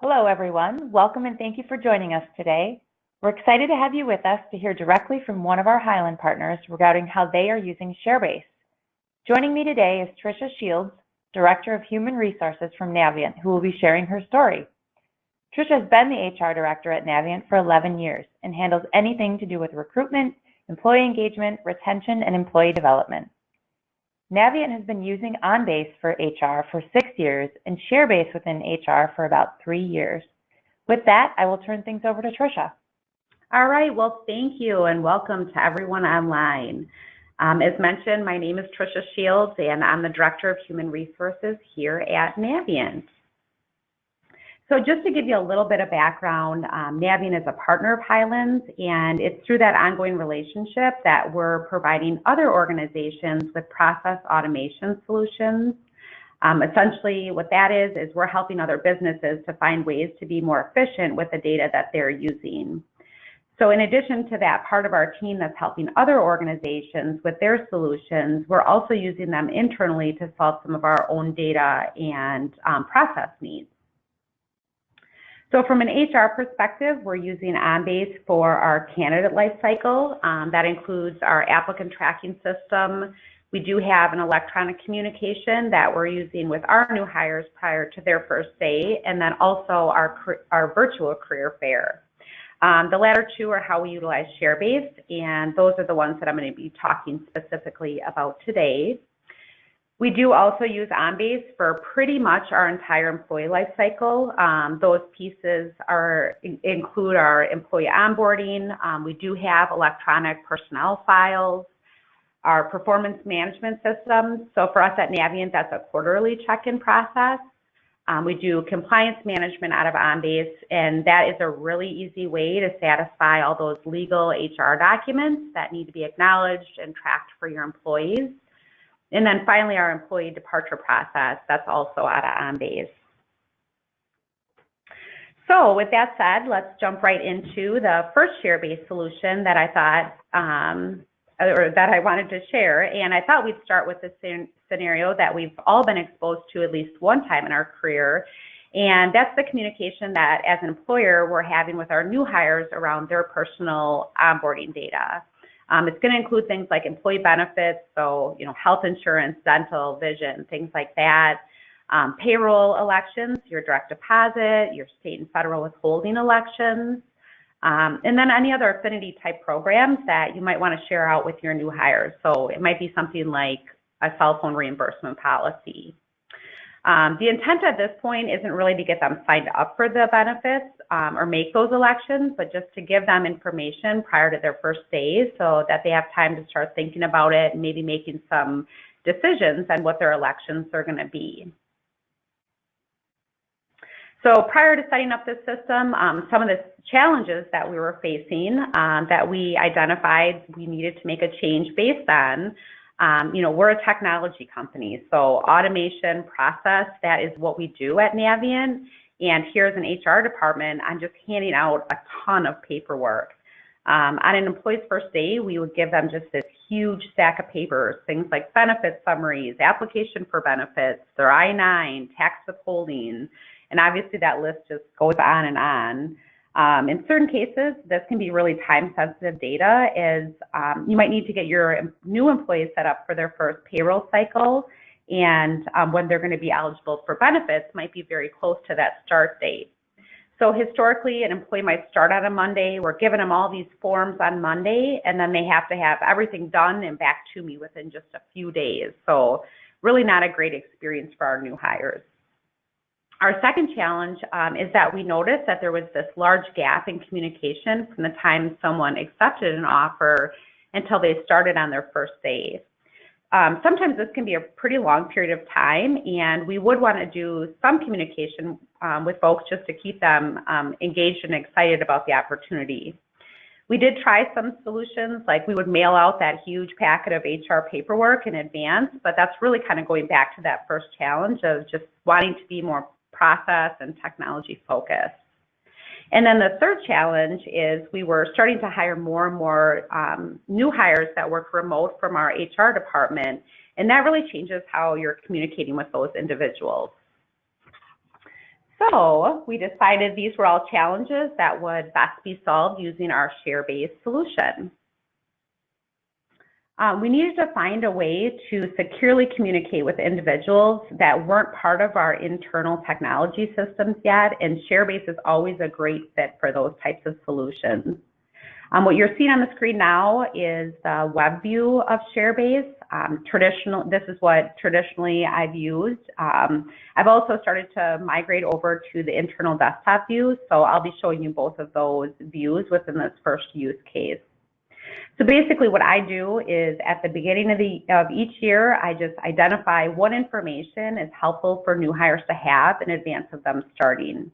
Hello, everyone. Welcome and thank you for joining us today. We're excited to have you with us to hear directly from one of our Highland partners regarding how they are using ShareBase. Joining me today is Tricia Shields, Director of Human Resources from Naviant, who will be sharing her story. Tricia has been the HR Director at Naviant for 11 years and handles anything to do with recruitment, employee engagement, retention, and employee development. Naviant has been using OnBase for HR for 6 years and ShareBase within HR for about 3 years. With that, I will turn things over to Tricia. All right, well, thank you and welcome to everyone online. As mentioned, my name is Tricia Shields and I'm the Director of Human Resources here at Naviant. So just to give you a little bit of background, Naviant is a partner of Highlands, and it's through that ongoing relationship that we're providing other organizations with process automation solutions. Essentially, what that is we're helping other businesses to find ways to be more efficient with the data that they're using. So in addition to that part of our team that's helping other organizations with their solutions, we're also using them internally to solve some of our own data and process needs. So from an HR perspective, we're using OnBase for our candidate lifecycle. That includes our applicant tracking system. We do have an electronic communication that we're using with our new hires prior to their first day, and then also our virtual career fair. The latter two are how we utilize ShareBase, and those are the ones that I'm going to be talking specifically about today. We do also use OnBase for pretty much our entire employee life cycle. Those pieces include our employee onboarding. We do have electronic personnel files, our performance management systems. So for us at Naviant, that's a quarterly check-in process. We do compliance management out of OnBase, and that is a really easy way to satisfy all those legal HR documents that need to be acknowledged and tracked for your employees. And then finally, our employee departure process, that's also out of OnBase. So with that said, let's jump right into the first ShareBase solution that I thought, or that I wanted to share. And I thought we'd start with the scenario that we've all been exposed to at least one time in our career. And that's the communication that as an employer, we're having with our new hires around their personal onboarding data. It's going to include things like employee benefits, so health insurance, dental, vision, things like that. Payroll elections, your direct deposit, your state and federal withholding elections, and then any other affinity type programs that you might want to share out with your new hires. So it might be something like a cell phone reimbursement policy. The intent at this point isn't really to get them signed up for the benefits or make those elections, but just to give them information prior to their first days so that they have time to start thinking about it and maybe making some decisions on what their elections are going to be. So prior to setting up this system, some of the challenges that we were facing that we identified we needed to make a change based on, we're a technology company, so automation process, that is what we do at Naviant. And here as an HR department, I'm just handing out a ton of paperwork. On an employee's first day, we would give them just this huge stack of papers, things like benefit summaries, application for benefits, their I-9, tax withholding, and obviously that list just goes on and on. In certain cases, this can be really time-sensitive data, as you might need to get your new employees set up for their first payroll cycle, and when they're going to be eligible for benefits might be very close to that start date. So historically, an employee might start on a Monday. We're giving them all these forms on Monday, and then they have to have everything done and back to me within just a few days. So really not a great experience for our new hires. Our second challenge is that we noticed that there was this large gap in communication from the time someone accepted an offer until they started on their first day. Sometimes this can be a pretty long period of time, and we would want to do some communication with folks just to keep them engaged and excited about the opportunity. We did try some solutions, like we would mail out that huge packet of HR paperwork in advance, but that's really kind of going back to that first challenge of just wanting to be more process and technology focused. And then the third challenge is we were starting to hire more and more new hires that work remote from our HR department, and that really changes how you're communicating with those individuals. So we decided these were all challenges that would best be solved using our ShareBase solution. We needed to find a way to securely communicate with individuals that weren't part of our internal technology systems yet, and ShareBase is always a great fit for those types of solutions. What you're seeing on the screen now is the web view of ShareBase. This is what traditionally I've used. I've also started to migrate over to the internal desktop view, so I'll be showing you both of those views within this first use case. So basically what I do is at the beginning of each year, I just identify what information is helpful for new hires to have in advance of them starting.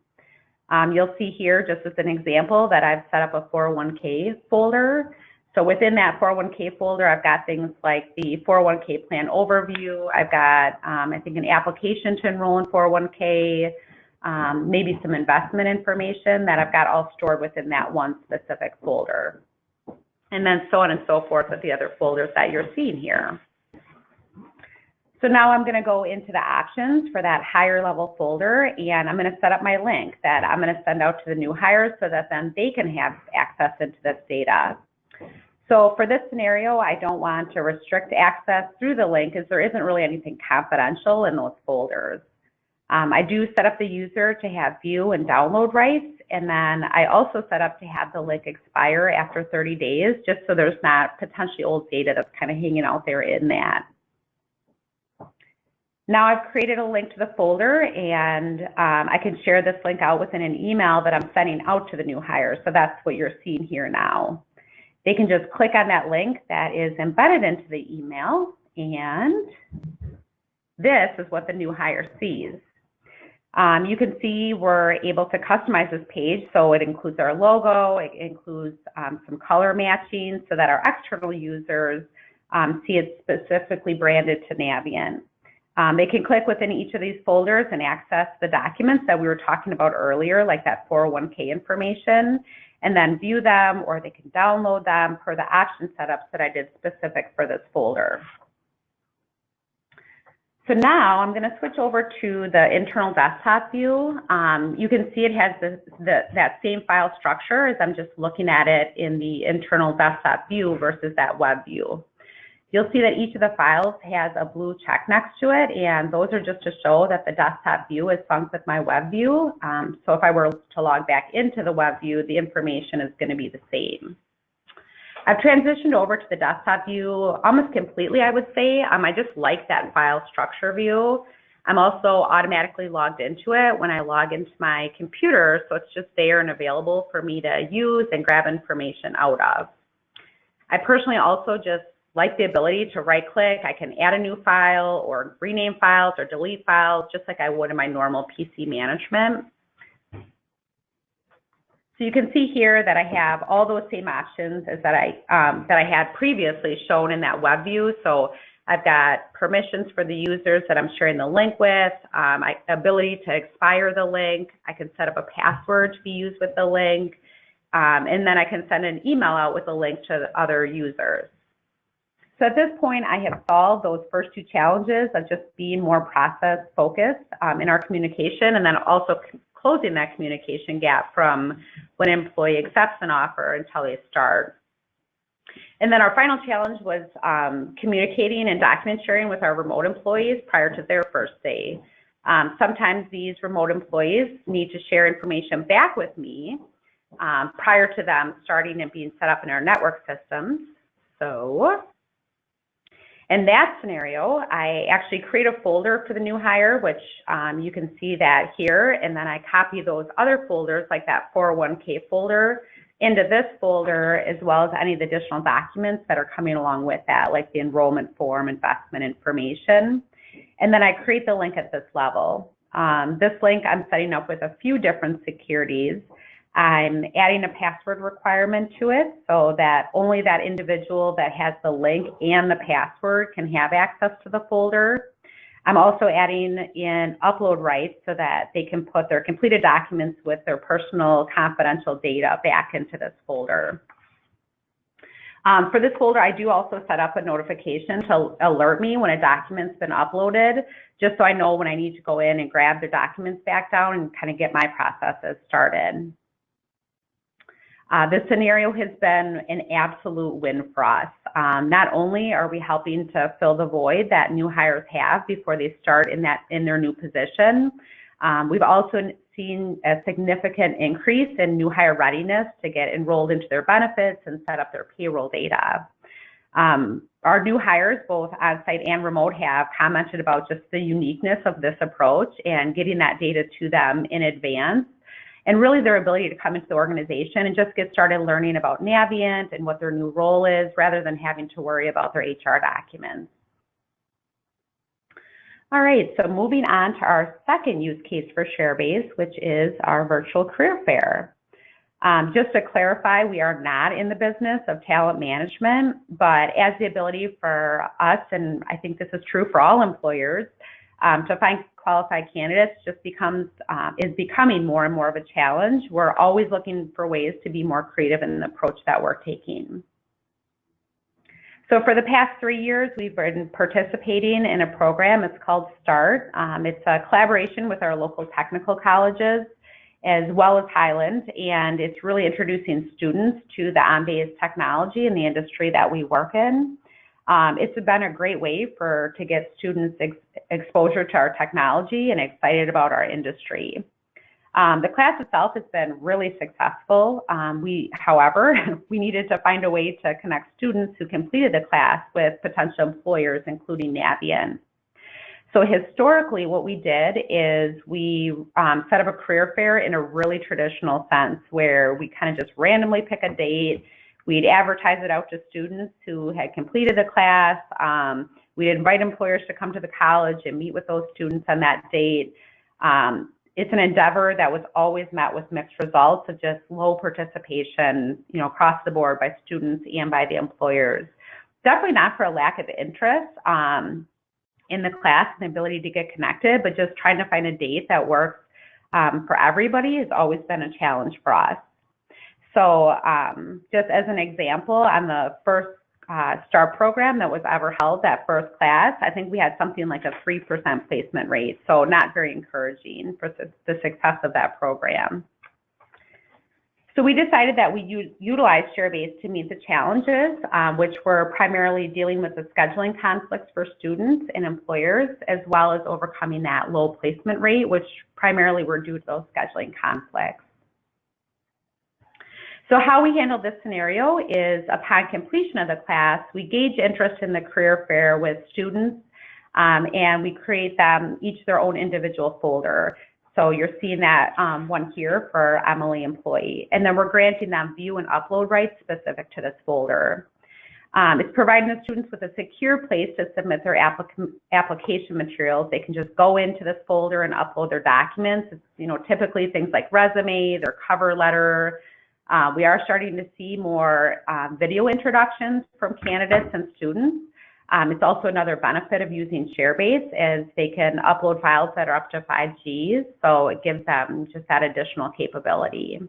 You'll see here, just as an example, that I've set up a 401k folder. So within that 401k folder, I've got things like the 401k plan overview. I've got, I think, an application to enroll in 401k, maybe some investment information that I've got all stored within that one specific folder. And then so on and so forth with the other folders that you're seeing here. So now I'm going to go into the options for that higher level folder, and I'm going to set up my link that I'm going to send out to the new hires so that then they can have access into this data. So for this scenario, I don't want to restrict access through the link as there isn't really anything confidential in those folders. I do set up the user to have view and download rights, and then I also set up to have the link expire after 30 days, just so there's not potentially old data that's kind of hanging out there in that. Now I've created a link to the folder, and I can share this link out within an email that I'm sending out to the new hires. So that's what you're seeing here now. They can just click on that link that is embedded into the email, and this is what the new hire sees. You can see we're able to customize this page, so it includes our logo, it includes some color matching so that our external users see it specifically branded to Naviant. They can click within each of these folders and access the documents that we were talking about earlier, like that 401k information, and then view them, or they can download them per the option setups that I did specific for this folder. So now I'm going to switch over to the internal desktop view. You can see it has that same file structure as I'm just looking at it in the internal desktop view versus that web view. You'll see that each of the files has a blue check next to it, and those are just to show that the desktop view is synced with my web view. So if I were to log back into the web view, the information is going to be the same. I've transitioned over to the desktop view almost completely, I would say. I just like that file structure view. I'm also automatically logged into it when I log into my computer, so it's just there and available for me to use and grab information out of. I personally also just like the ability to right-click. I can add a new file or rename files or delete files just like I would in my normal PC management. So you can see here that I have all those same options as that I had previously shown in that web view. So I've got permissions for the users that I'm sharing the link with, ability to expire the link. I can set up a password to be used with the link, and then I can send an email out with a link to other users. So at this point, I have solved those first two challenges of just being more process focused in our communication, and then also closing that communication gap from when an employee accepts an offer until they start. And then our final challenge was communicating and document sharing with our remote employees prior to their first day. Sometimes these remote employees need to share information back with me prior to them starting and being set up in our network systems. So in that scenario, I actually create a folder for the new hire, which you can see that here, and then I copy those other folders, like that 401k folder, into this folder, as well as any of the additional documents that are coming along with that, like the enrollment form, investment information. And then I create the link at this level. This link I'm setting up with a few different securities. I'm adding a password requirement to it so that only that individual that has the link and the password can have access to the folder. I'm also adding in upload rights so that they can put their completed documents with their personal confidential data back into this folder. For this folder, I do also set up a notification to alert me when a document's been uploaded, just so I know when I need to go in and grab the documents back down and kind of get my processes started. This scenario has been an absolute win for us. Not only are we helping to fill the void that new hires have before they start in their new position, we've also seen a significant increase in new hire readiness to get enrolled into their benefits and set up their payroll data. Our new hires, both on-site and remote, have commented about just the uniqueness of this approach and getting that data to them in advance, and really their ability to come into the organization and just get started learning about Naviant and what their new role is, rather than having to worry about their HR documents. All right, so moving on to our second use case for ShareBase, which is our virtual career fair. Just to clarify, we are not in the business of talent management, but as the ability for us, and I think this is true for all employers, to find qualified candidates is becoming more and more of a challenge. We're always looking for ways to be more creative in the approach that we're taking. So for the past 3 years, we've been participating in a program. It's called START. It's a collaboration with our local technical colleges as well as Highland, and it's really introducing students to the OnBase technology in the industry that we work in. It's been a great way to get students exposure to our technology and excited about our industry. The class itself has been really successful. However, we needed to find a way to connect students who completed the class with potential employers, including Naviant. So historically, what we did is we set up a career fair in a really traditional sense, where we kind of just randomly pick a date. We'd advertise it out to students who had completed the class. We'd invite employers to come to the college and meet with those students on that date. It's an endeavor that was always met with mixed results of just low participation, across the board by students and by the employers. Definitely not for a lack of interest in the class and the ability to get connected, but just trying to find a date that works for everybody has always been a challenge for us. So just as an example, on the first STAR program that was ever held, that first class, I think we had something like a 3% placement rate, so not very encouraging for the success of that program. So we decided that we utilize ShareBase to meet the challenges, which were primarily dealing with the scheduling conflicts for students and employers, as well as overcoming that low placement rate, which primarily were due to those scheduling conflicts. So how we handle this scenario is, upon completion of the class, we gauge interest in the career fair with students, and we create them each their own individual folder. So you're seeing that one here for Emily employee, and then we're granting them view and upload rights specific to this folder. It's providing the students with a secure place to submit their application materials. They can just go into this folder and upload their documents. It's, typically things like resume, their cover letter. We are starting to see more video introductions from candidates and students. It's also another benefit of using ShareBase, as they can upload files that are up to 5 Gs, so it gives them just that additional capability.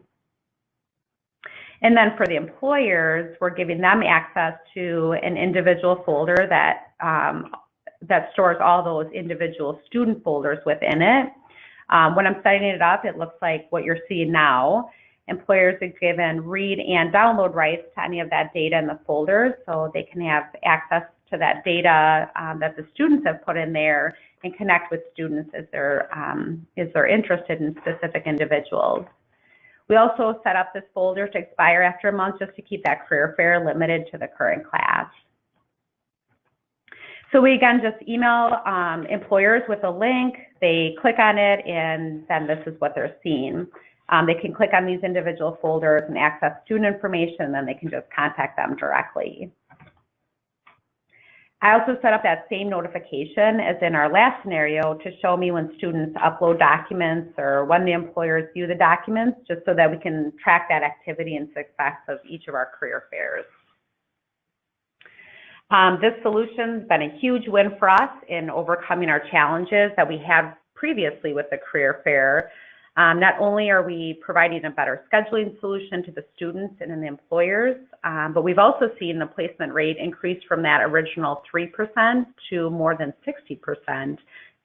And then for the employers, we're giving them access to an individual folder that stores all those individual student folders within it. When I'm setting it up, it looks like what you're seeing now. Employers are given read and download rights to any of that data in the folders, so they can have access to that data that the students have put in there and connect with students as they're interested in specific individuals. We also set up this folder to expire after a month, just to keep that career fair limited to the current class. So we again just email employers with a link. They click on it, and then this is what they're seeing. They can click on these individual folders and access student information, and then they can just contact them directly. I also set up that same notification as in our last scenario to show me when students upload documents or when the employers view the documents, just so that we can track that activity and success of each of our career fairs. This solution's been a huge win for us in overcoming our challenges that we had previously with the career fair. Not only are we providing a better scheduling solution to the students and the employers, but we've also seen the placement rate increase from that original 3% to more than 60%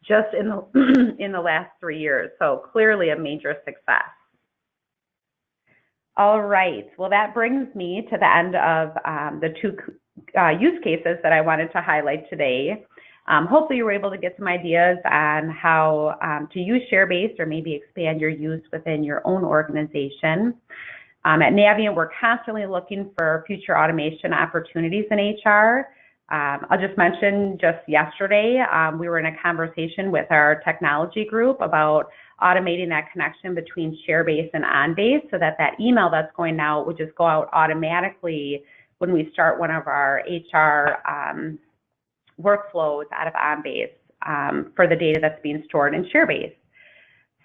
just in the, in the last 3 years. So clearly a major success. All right, well, that brings me to the end of the two use cases that I wanted to highlight today. Hopefully you were able to get some ideas on how to use ShareBase or maybe expand your use within your own organization. At Naviant, we're constantly looking for future automation opportunities in HR. I'll just mention just yesterday, we were in a conversation with our technology group about automating that connection between ShareBase and OnBase so that that email that's going out would just go out automatically when we start one of our HR workflows out of OnBase for the data that's being stored in ShareBase.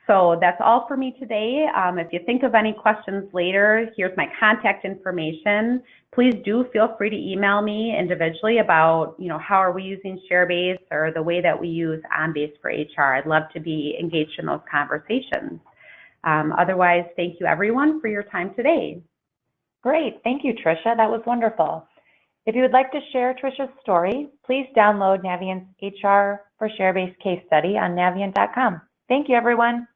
So that's all for me today. If you think of any questions later, here's my contact information. Please do feel free to email me individually about, how are we using ShareBase or the way that we use OnBase for HR. I'd love to be engaged in those conversations. Otherwise, thank you everyone for your time today. Great, thank you, Tricia. That was wonderful. If you would like to share Tricia's story, please download Naviant's HR for ShareBase case study on Naviant.com. Thank you, everyone.